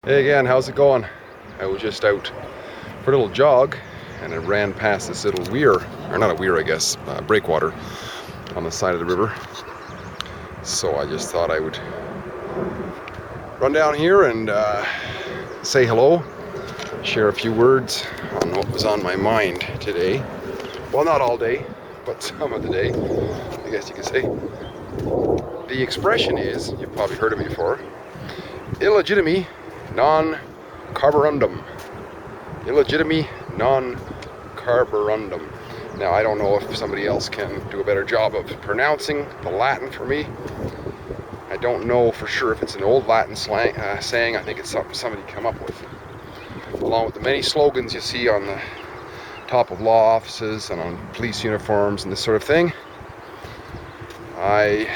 Hey again, how's it going? I was just out for a little jog and I ran past this little weir, or not a weir I guess, breakwater on the side of the river. So I just thought I would run down here and say hello, share a few words on what was on my mind today. Well, not all day, but some of the day, I guess you could say. The expression is, you've probably heard of it before, illegitimi non-carborundum. Illegitimi non-carborundum. Now, I don't know if somebody else can do a better job of pronouncing the Latin for me. I don't know for sure if it's an old Latin slang, saying. I think it's something somebody came up with. Along with the many slogans you see on the top of law offices and on police uniforms and this sort of thing, I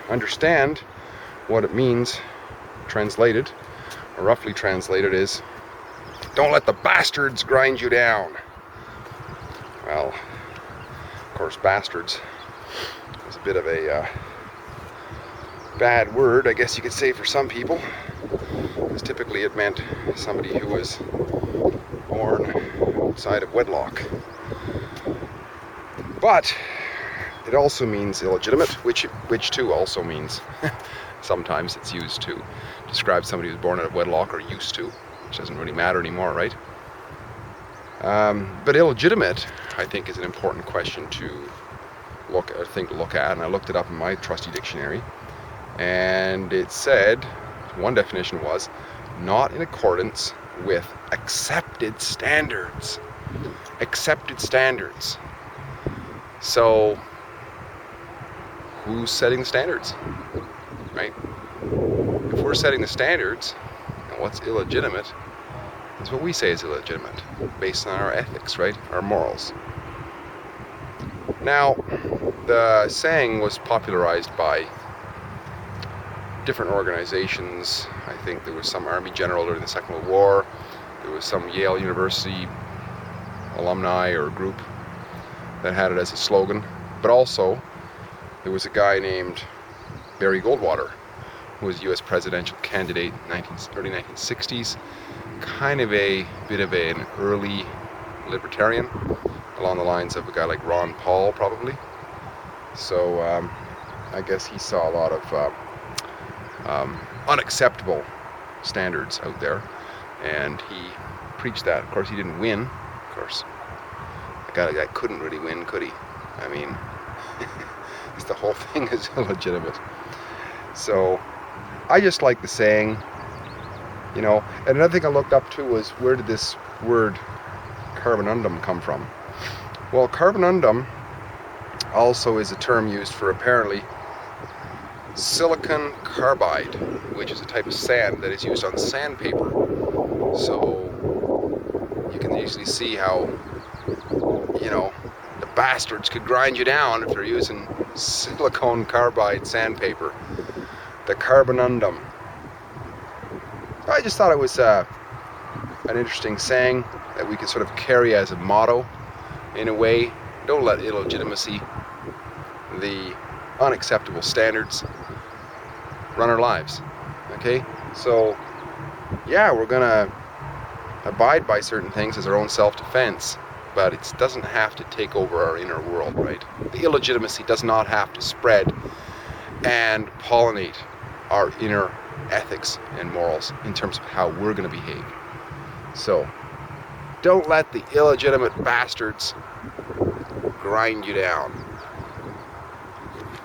understand what it means translated, or roughly translated, is don't let the bastards grind you down. Well, of course, bastards is a bit of a bad word, I guess you could say, for some people, because typically it meant somebody who was born outside of wedlock. But it also means illegitimate, which too also means sometimes it's used to describe somebody who's born out of wedlock, or used to, which doesn't really matter anymore, right? But illegitimate, I think, is an important question to look at, and I looked it up in my trusty dictionary, and it said, one definition was, not in accordance with accepted standards. Accepted standards. So, who's setting the standards, right? If we're setting the standards, and what's illegitimate is what we say is illegitimate, based on our ethics, right? Our morals. Now, the saying was popularized by different organizations. I think there was some Army general during the Second World War. There was some Yale University alumni or group that had it as a slogan. But also, there was a guy named Barry Goldwater, who was a U.S. presidential candidate in early 1960s. Kind of a bit of an early libertarian, along the lines of a guy like Ron Paul, probably. So I guess he saw a lot of unacceptable standards out there, and he preached that. Of course, he didn't win. Of course, the guy couldn't really win, could he? I mean, the whole thing is illegitimate. So I just like the saying, you know. And another thing I looked up too was, where did this word carborundum come from? Well, carborundum also is a term used for, apparently, silicon carbide, which is a type of sand that is used on sandpaper. So you can easily see how, you know, the bastards could grind you down if they're using silicon carbide sandpaper. The carborundum. I just thought it was an interesting saying that we could sort of carry as a motto, in a way. Don't let illegitimacy, the unacceptable standards, run our lives. Okay? So, yeah, we're gonna abide by certain things as our own self-defense, but it doesn't have to take over our inner world, right? The illegitimacy does not have to spread and pollinate our inner ethics and morals in terms of how we're going to behave. So, don't let the illegitimate bastards grind you down.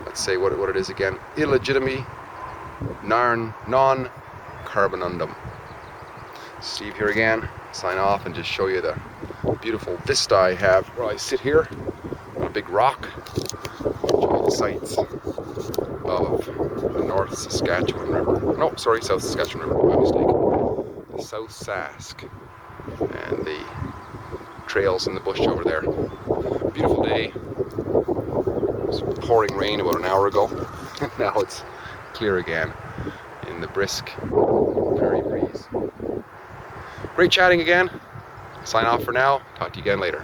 Let's say what it is again. Illegitimi non-carborundum. Steve here again. Sign off and just show you the beautiful vista I have where I sit here on a big rock. Show you the sights of the North Saskatchewan River. No, sorry, South Saskatchewan River, my mistake. The South Sask. And the trails in the bush over there. Beautiful day. It was pouring rain about an hour ago. Now it's clear again in the brisk prairie breeze. Great chatting again. Sign off for now. Talk to you again later.